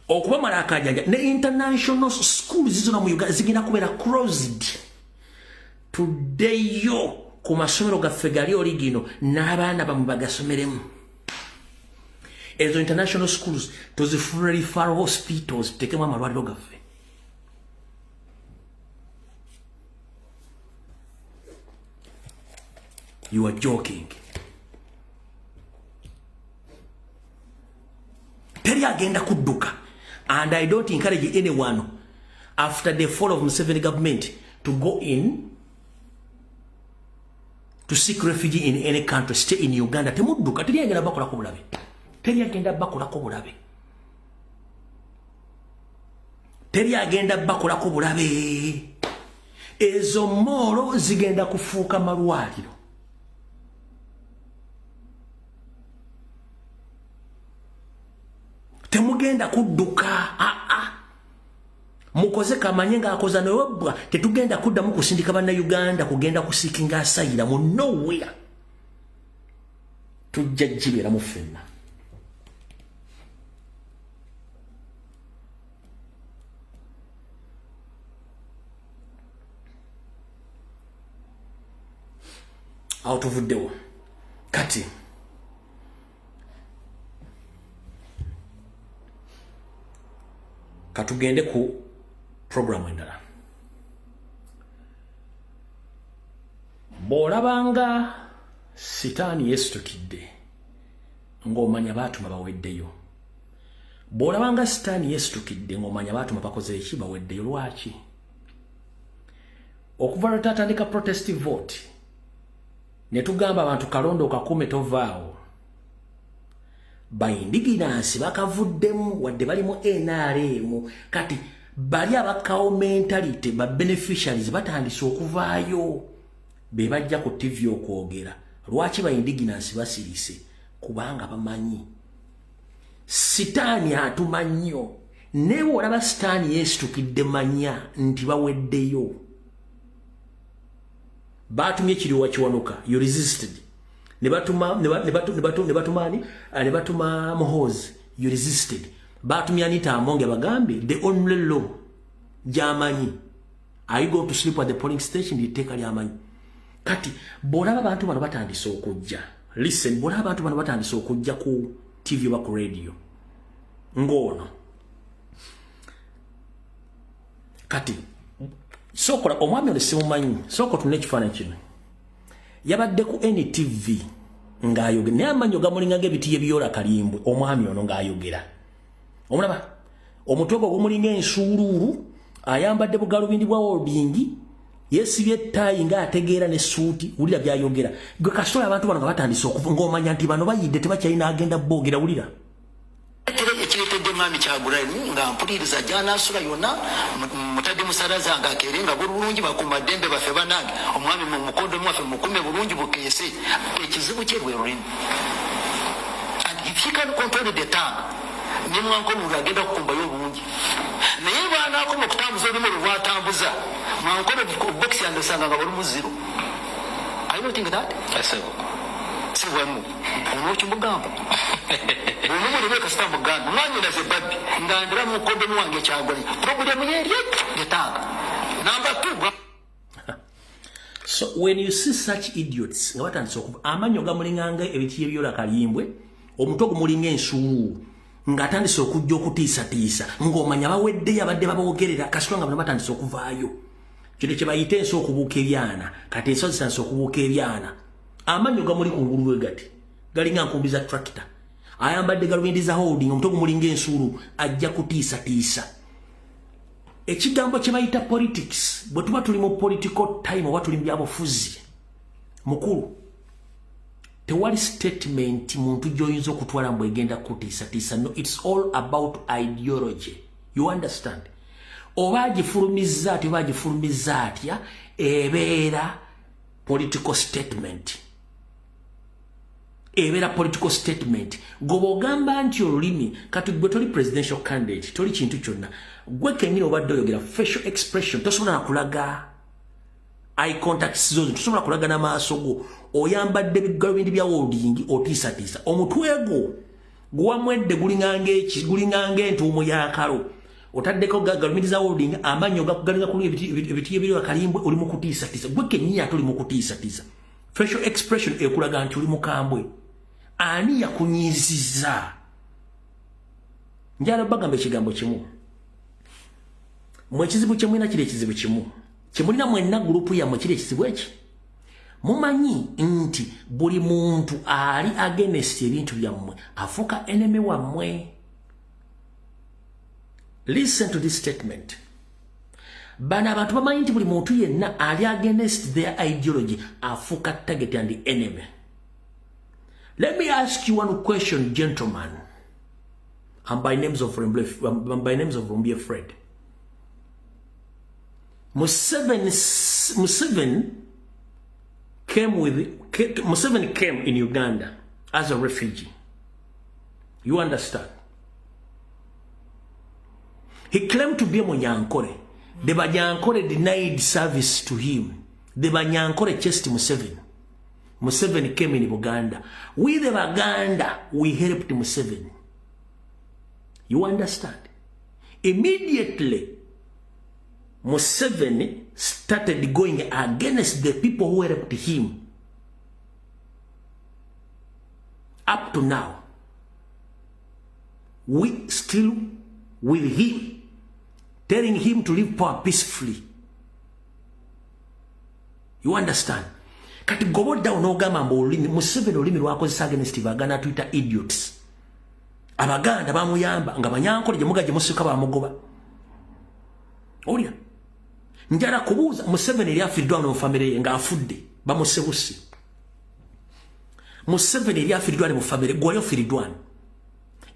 Okuba mala akajanja ne international schools zona mu Uganda zigenda kubeera closed. Today yo ku masomero gaffe gali origino n'abaana bamwe bagasomeremu. Ezo international schools tozifuna referral hospitals tekemu amalwaliro gaffe. You are joking. Teri agenda kudduka. And I don't encourage anyone after the fall of Museveni government to go in to seek refuge in any country, stay in Uganda. Temudduka teri agenda bakolako bulabe. Teri agenda bakolako bulabe. Teri agenda bakolako bulabe. Ezo moro zigenda kufuuka malwaliro. Temugenda kudduka. Mukoze kamanye nga akoza newebwa tetugenda kuddamu kusindika banna Uganda kugenda kusikinga asayira mu nowhere. Tujja jibera mu ffenna. Out of the kati katugende ku program endala. Bw'olabanga sitaani yeesitukidde ng'omanya baatuma baweddeyo. Bw'olabanga sitaani yeesitukidde ng'omanya baatuma bakoze eki baweddeyo. Lwaki? Okuva lwe tatandika protest vote ne tugamba abantu kalondo kakume tovaawo. Bayindiginansi bakavuddemu wadde balimu NRM. Kati bali abakawo mentality ba beneficiaries batandise okuvaayo be bajja ku TV okwogera. Lwaki bayindiginansi basirise? Kubanga bamanyi sitaani atuma nnyo. Newe olaba sitaani yeesitukidde manya nti baweddeyo. Batumye kiriwa kiwanuka. You resisted. Ne batuma Muhoozi. You resisted. Batumye Anita Amonge bagambe the only law jamanyi. Are you going to sleep at the polling station? You take alyamanyi. Kati bw'olaba abantu bano batandise okujja. Listen, bw'olaba abantu bano batandise okujja ku TV oba ku radio. Ngono. Kati sokola omwami ole simumanyi. Soko tune ekifaananyi kino. Yabadde ku NTV ng'ayogera. Naye amanyi gamulinga ng'ebiti ebyola kalimbwe. Omwami ono ng'ayogera. Omulaba omutwe gwe gumulinga ensuuluulu ayambadde bugalubindi bwa Holding yesibye ettayi ng'ategeera ne suuti wulira byayogera. Gwe kasitola abantu bano nga batandise okuva ng'omanya nti bano bayidde tebakyalina agenda boogera wulira. ekiretedde mwami Kyagulanyi nga mpuliriza jana asula yonna mutadde musaraza nga akerenga bulungi bakumadembe bafe banange omwami mu mukondo mwafe mukume bulungi bukeese ekizibu kye bwe rulimi. And if he can control the tongue ni mwankono agenda kukumbayo obulungi naye bwanaako mu kutambuza olumu lwatambuza mwankono box yandosanga nga bali mu zero. I don't think that si bwemu onokimugamba omumu lweka sitamugamba mwanya naze babbi ngandira mu mukondo wange Kyagulanyi problemu yeri yetanga number 2. So when you see such idiots nga batandise okuva amanyo gamulinganga ebiti ebyola kalimbwe omutwe gumulinga ensuulu nga atandise okujja okutiisatiisa ng'omanya bawedde yabadde babogerera kasitula nga bano batandise okuvaayo kino kye bayita ensi okubuuka ebyana kati ensozi zitandise okubuuka ebyana amanyo gamuli ku ngulu we gati galinga nkumbi za tractor ayambadde galubindiza holding omutwe gumulinga ensuulu ajja kutiisatiisa. Ekigambo kye bayita politics bwe tuba tuli mu political time oba tuli mu byabufuzi mukulu tewali statement muntu gy'oyinza okutwala mbu egenda kutiisatiisa. No, it's all about ideology. You understand? Oba agifulumizza atya oba agifulumizza atya ebeera political statement. Ebeera political statement. Gwe bw'ogamba nti olulimi kati gwe toli presidential candidate toli kintu kyonna gwe kennyini obadde oyogera facial expression tosobola na kulaga eye contact zozo tosobola kulaga n'amaaso go oyambadde bigalubindi bya holding otiisatiisa omutwe gwo guwamwedde gulinganga entuumo y'akalo otaddeko galubindi za holding amanyo gakugalinga ku ebiti ebiri akalimbwe oli mu kutiisatiisa gwe kennyini ate oli mu kutiisatiisa. Facial expression ekulaga nti oli mukambwe ani yakunyiizizza. Njala bagamba ekigambo kimu mwe ekizibu kye mulina kiri ekizibu kimu kye mulina mwenna gurupu yammwe kiri ekizibu eki mumanyi nti buli muntu ali against ebintu byammwe afuuka enemy wammwe. Listen to this statement. Bana abantu bamanyi nti buli muntu yenna ali against their ideology afuuka target and the enemy. Let me ask you one question, gentlemen. I'm by names of Rumbie Fred. Museveni came in Uganda as a refugee. You understand? He claimed to be a Munyankore. The Banyankore denied service to him. The Banyankore chased Museveni. Museveni came in Uganda. We the Baganda, we helped Museveni. You understand? Immediately, Museveni started going against the people who helped him. Up to now, we still with him, telling him to live power peacefully. You understand? Kati goboda onogama mbo olimi Museveni olimi lwakozesa against Baganda Twitter idiots. Abaganda bamuyamba nga Banyankole gyemuga gyemusika bamugoba. Olya njala kubuuza Museveni yali afiiriddwa mu family ye nga afudde bamusebusi. Museveni yali afiiriddwa mu family gwali afiiriddwa.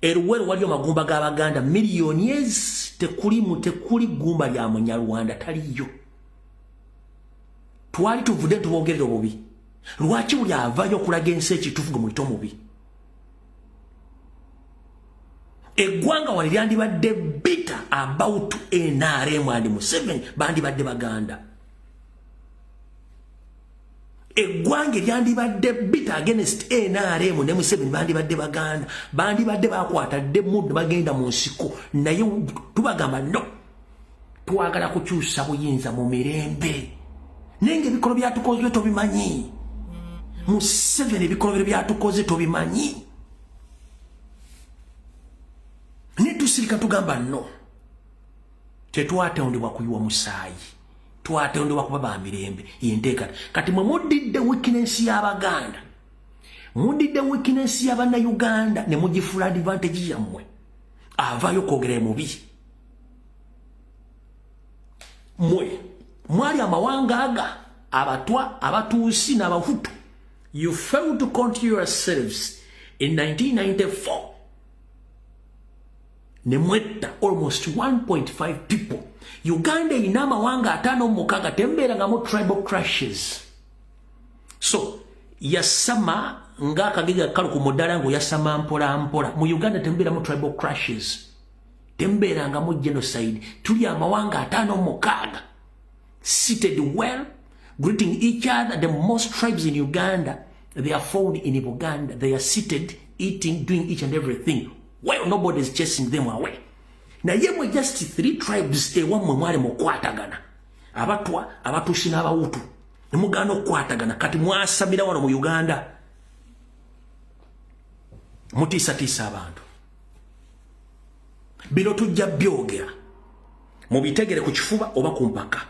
Eruwero waliyo magumba g'Abaganda miliyoni tekuli gumba lya Munyarwanda taliyo. Twali tuvudde tubogerera obubi. Lwaki buli avayo okulaga ensi ekitufu muyita omubi? Eggwanga wali lyandibadde bitter about NRM and Museveni bandibadde Baganda. Eggwanga lyandibadde bitter against NRM ne Museveni bandibadde Baganda. Bandibadde bakwatadde mudde bagenda mu nsiko naye tubagamba no. Twagala kukyusa buyinza mu mirembe. Nenge bikolo byatukoze tobimanyi. Museveni bikolo byatukoze tobimanyi. Netusirika tugamba no. Tetwatondebwa kuyiwa musaayi. Twatondebwa kuba mirembe. Yendeka. Kati mwe mudidde weakness y'Abaganda. Mudidde weakness y'Abana Uganda ne mugifula advantage yammwe. Avayo kwogera mubi. Mwali amawanga aga abatwa abatuusi n'abahutu. You failed to count yourselves in 1994. ne mwetta almost 1.5 people. Uganda ina amawanga 56 tembeeranga mu tribal crashes. So yasama nga akagiga kalu ku muddala ngo yasama mpola. Mu Uganda tembeera mu tribal crashes. Tembeeranga mu genocide. Tuli amawanga 56 seated well, greeting each other. The most tribes in Uganda, they are found in Uganda. They are seated, eating, doing each and everything. Well, nobody is chasing them away. Na yemwe just 3 tribes ewamwe mwale mukwatagana. Abatwa, abatushi n'abawutu. Nemugana okukwatagana kati mwasamira wano mu Uganda. Mutiisa abantu. Bino tujja byogera. Mubitegere ku kifuba oba ku mpaka.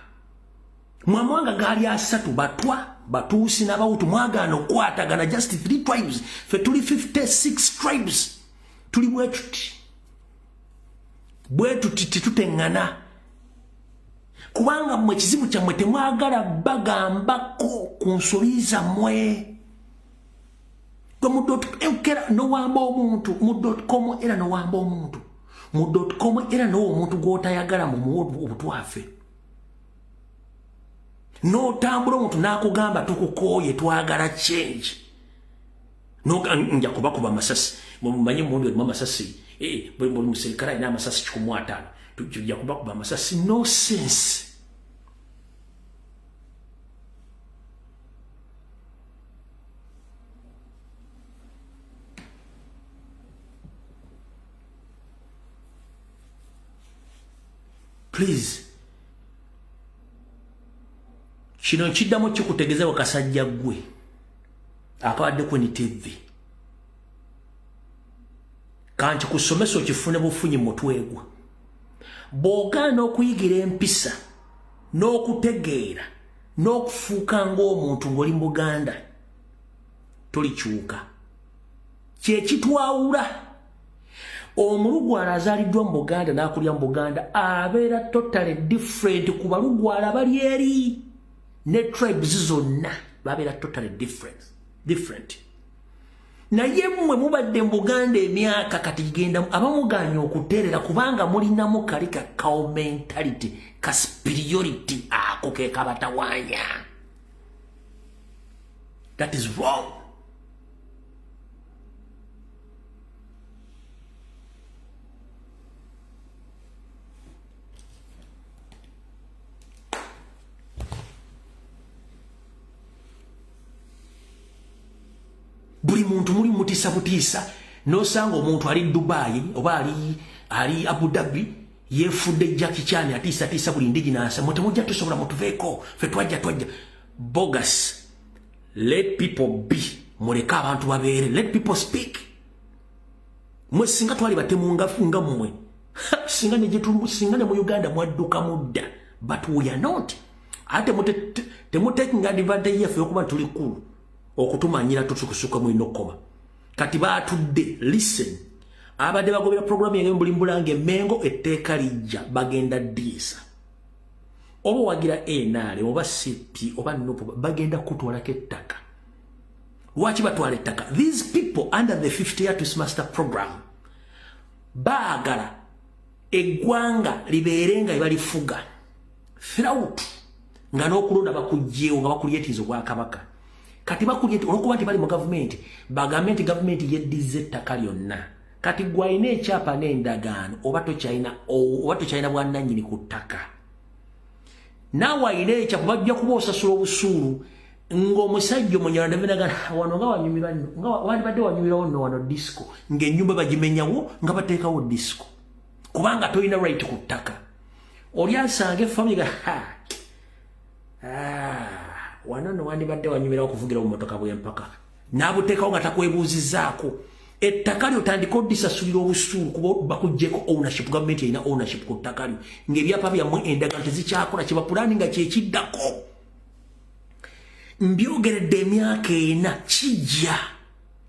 Mwamwanga gali asatu batwa, batuusi n'abawutu mwagana okukwatagana just 3 tribes. Fe tuli 56 tribes. Tuli bwetuti titutengana. Kubanga mwe kizibu kyammwe temwagala bagambako ku nsobi zammwe. Gwe mu .com nowamba omuntu, mu .com era nowamba omuntu, mu .com era n'owo omuntu gw'otayagala mu obutwafe. N'otambula omuntu n'akugamba tukukooye twagala change. Nja kubakuba amasasi. Mumanyi mundi olimu amasasi. Buli muserikale alina amasasi 15. Tujja kubakuba amasasi. No sense. Please. Kino nkiddamu kikutegezeewo kasajja ggwe akabaddeko ni TV. Kanti kusomesa okifune bufunyi mutwegwa. Bw'ogaana okuyigira empisa n'okutegeera n'okufuuka ng'omuntu ng'oli mu Buganda tolikyuka. Kye kitwawula. Omulugwala azaaliddwa mu Buganda n'akulira mu Buganda abeera totally different ku balugwala bali eri. Ne tribes zonna babeera totally different. Naye mmwe mubadde mu Buganda emyaka kati genda abamuganya okuteerera kubanga mulinamu kali ka cow mentality, ka superiority ako ke kabatawanya. That is wrong. Buli muntu muli mutisa butisa nosanga omuntu ali Dubai oba ali Abu Dhabi yefudde Jackie Chan atisa buli ndigi nasa mutemujja tusobola mutuveeko fe twajja bogus. Let people be. Muleka abantu babeere. Let people speak. Mwe singa twali batemunga funga mmwe singa ne mu Uganda mwadduka mudda, but we are not. Ate temutaking advantage yaffe okuba tuli kulu okutumanyira tutukusuka mu inokoma. Kati batudde listen. Abadde bagobera program yange mbulimbulange mengo etteeka lijja bagenda disa. Oba wagira enale oba CP oba nopo bagenda kutwalako ettaka. Lwaki batwala ettaka? These people under the 50-year Twist Master program baagala eggwanga libeerenga ebalifuga throughout nga n'okulonda bakujjeewo nga bakulyetiiza obwakabaka. Kati bakulyeti olwokuba nti bali mu gavumenti bagambe nti gavumenti yeddiza ettaka lyonna. Kati gwalina ekyapa n'endagaano oba tokyalina bwannannyini ku ttaka. Naawe alina ekyapa bajja kuba osasula obusuulu ng'omusajja omunyala ndabinagana wano nga wanyumirwa nno nga wandibadde wanyumirawo nno wano disco ng'ennyumba bagimenyawo nga bateekawo disco kubanga tolina right ku ttaka. Oli asanga efamily ga wano no wandibadde wanyumirawo okuvugira mu motoka bw'empaka n'abuteekawo nga takwebuuzizaako. Ettaka lyo tandika oddisasulira obusuulu kuba bakuggyeko ownership. Gavumenti erina ownership ku ttaka lyo ng'ebyapa byammwe endagaano tezikyakola kye bapulaani nga kyekiddako. Mbyogeredde emyaka 4 kijja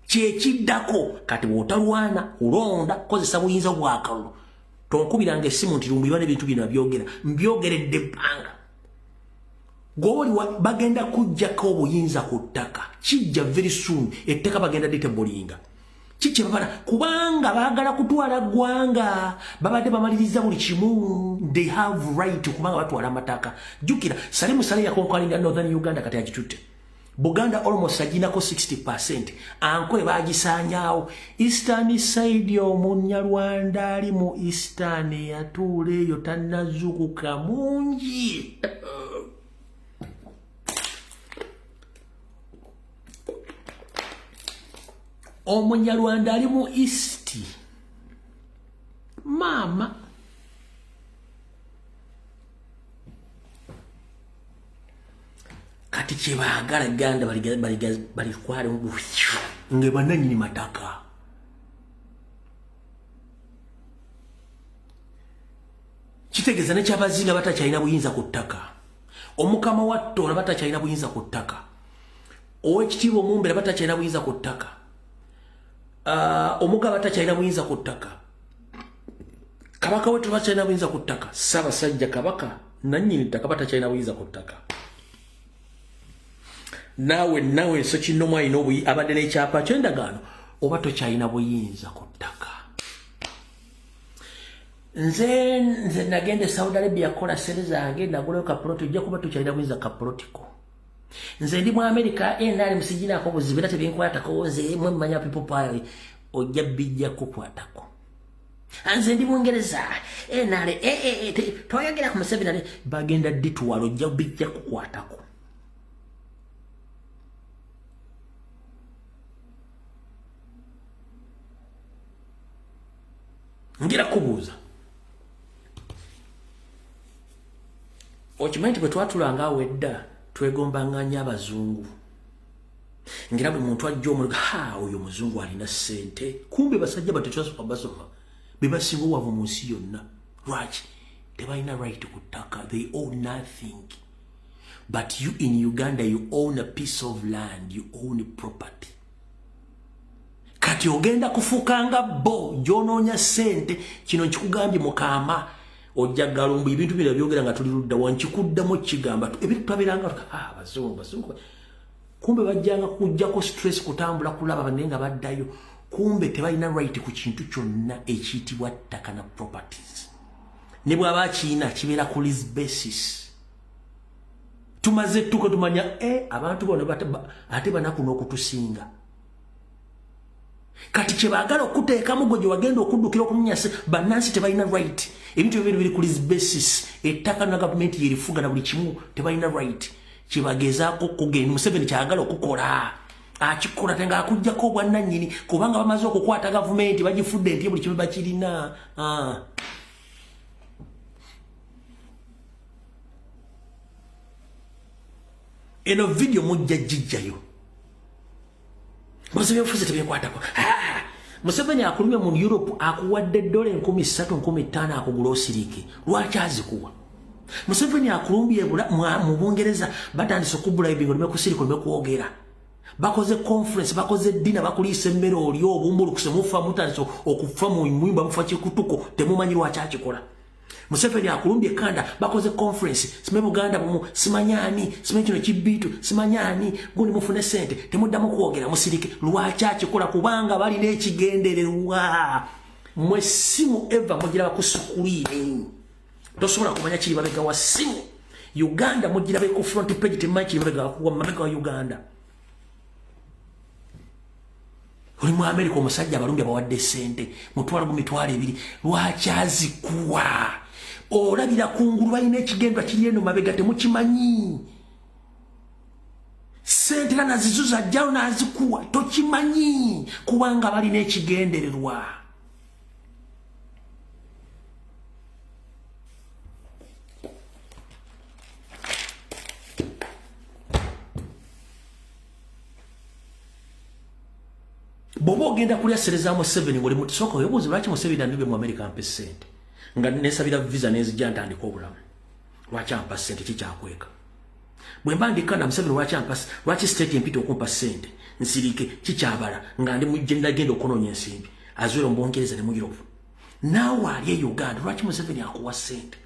kyekiddako. Kati bw'otalwana olonda kozesa buyinza bwakalulu tonkubiranga essimu nti lumbirwa n'ebintu bino byogera. Mbyogeredde ebbanga gwoli bagenda kuggyako obuyinza ku ttaka kijja very soon. Ettaka bagenda ditebulinga Chiche babana kubanga bagala kutwala gwanga babade bamaliriza buli kimu. They have right kubanga batwala amataka. Jukira Salimu Sale yakonkalinga Northern Uganda kati agitute. Buganda almost ajinako 60%. Anko bagisanyawo. Eastern side yo Munyarwanda ali mu Eastern yatule yo tanazukuka mungi. Omunyarwanda ali mu East. Mama. Kati kyebagala Uganda bali kwale nge bananyini mataka. Kitegeza ne kyabazinga batakyalina buyinza ku ttaka. Omukama wattola batakyalina buyinza ku ttaka. Owekitiibwa Omumbere batakyalina buyinza ku ttaka. Omugaba batakyalina buyinza ku ttaka. Kabaka wetu batakyalina buyinza ku ttaka. Ssaabasajja Kabaka nannyini ttaka batakyalina buyinza ku ttaka. Nawe so kinoma ino obuyi abadde n'ekyapa ky'endagaano oba tokyalina buyinza ku ttaka. Nze nagende Saudi Arabia kola sere zange nagulayo kaploti ojja kuba tokyalina buyinza kaplotiko. Nze ndi mu America nali musijinako buzibu era tebinkwatako nze mwe mmanya people pile ojja bijja kukwatako. Nze ndi mu Ngereza nale toyogera ku Museveni nale bagenda ditwalo ojja bijja kukwatako. Ngira kubuuza okimanyi bwe twatulanga wedda twegombanganya abazungu ngira bwe muntu ajja omuluga oyo muzungu alina ssente kumbe basajja batetwasoka basoma bebasinga owavu mu nsi yonna. Lwaki tebalina right ku ttaka? They own nothing. But you in Uganda, you own a piece of land, you own property. Kati ogenda kufukanga bo jonoonya ssente kino nkikugambye Mukama ojja galumbu ebintu bino byogera nga tuli ludda wankikuddamu kigamba ebintu twabiranga bazungu kumbe bajjanga kujjako stress kutambula kulaba banne nga baddayo kumbe tebalina right ku kintu kyonna ekiyitibwa ttaka na properties. Ne bw'aba kiina kibeera ku lease basis. Tumaze tuko tumanya abantu bono ate banaku n'okutusinga. Kati kyebagala okuteekamu gwe gye wagenda okuddukira okunyase bannansi tebalina right. Ebintu ebyo biri ku lease basis. Ettaka na gavumenti yerifuga na buli kimu tebalina right. Kyebagezaako okugenda Museveni kyagala okukola akikola tenga akujjako obwannannyini kubanga bamaze okukwata gavumenti bagifudde nti buli kimu bakirina. Eno video mujja jijjayo Museveni ofuze tebekwatako. Museveni akulumya mu Europe akuwadde $3,000 $5,000 akugula osirike. Lwaki azikuwa? Museveni akulumbye mu Bungereza batandise okubribe ngo kusirika kwogera. Bakoze conference, bakoze dinner, bakulise emmere oli obumbulukuse mufa mutandise okufa mu mwimba mufa kikutuko temumanyi lwaki akikola. Museveni akulumbye Kanda bakoze conference sime Buganda bumu simanyani sime kino kibitu simanyani gundi mufune sente temuddamu kwogera musirike lwaki akikola kubanga bali n'ekigendererwa mwe simu eva mugira bakusukulire tosobola kumanya kiri babega wa simu Uganda mugira be ku front page temachi babega wa mabega wa Uganda oli mu America omusajja abalumbye bawadde sente mutwala gumitwala ebiri lwaki azikuwa olabira kungulu balina ekigendwa kiri eno mabega temukimanyi sente nazizuza jjalo nazikuwa tokimanyi kubanga balina ekigendererwa. Bobo ogenda kulya sereza Museveni ngoli mutisoko yobuzi lwaki Museveni andibe mu America ampe sente nga nesabira visa nezijja ntandika obulamu lwaki ampa sente kikyakweka bwe mbandika na Museveni lwaki state empito okumpa sente nsirike kikyabala nga ndi mujjenda genda okunoonya ensimbi azwera mu Bungereza ne mu Europe naawe ali Uganda lwaki Museveni akuwa sente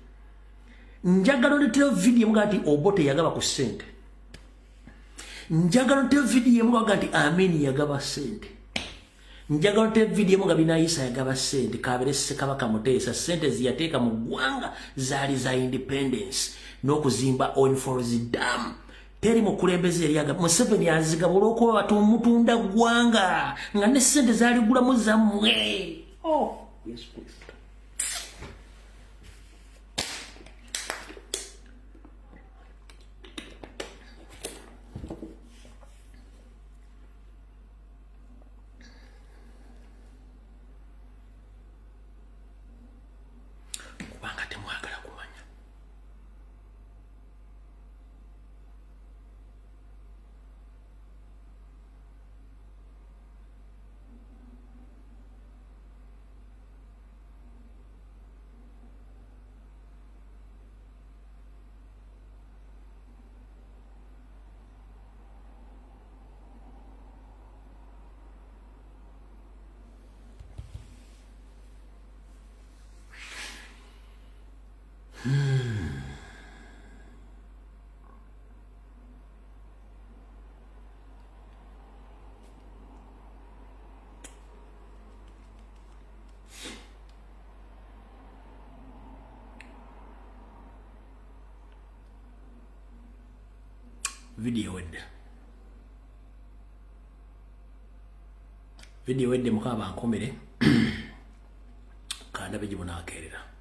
njagala ndetera video mga nti Obote yagaba ku sente njagala ndetera video mga nti Amin yagaba sente njagala te video nga binayisa yagaba sente kabere Ssekabaka Muteesa sente ziyateeka mu ggwanga zaali za independence n'okuzimba Oil Forest Dam teri mukulembeze yali aga Museveni azigaba olw'okuba batumutunda ggwanga nga ne sente zaali gulamu zammwe. Oh, yes, please. Video wedde mukaba nkomere kanda beji munakerera.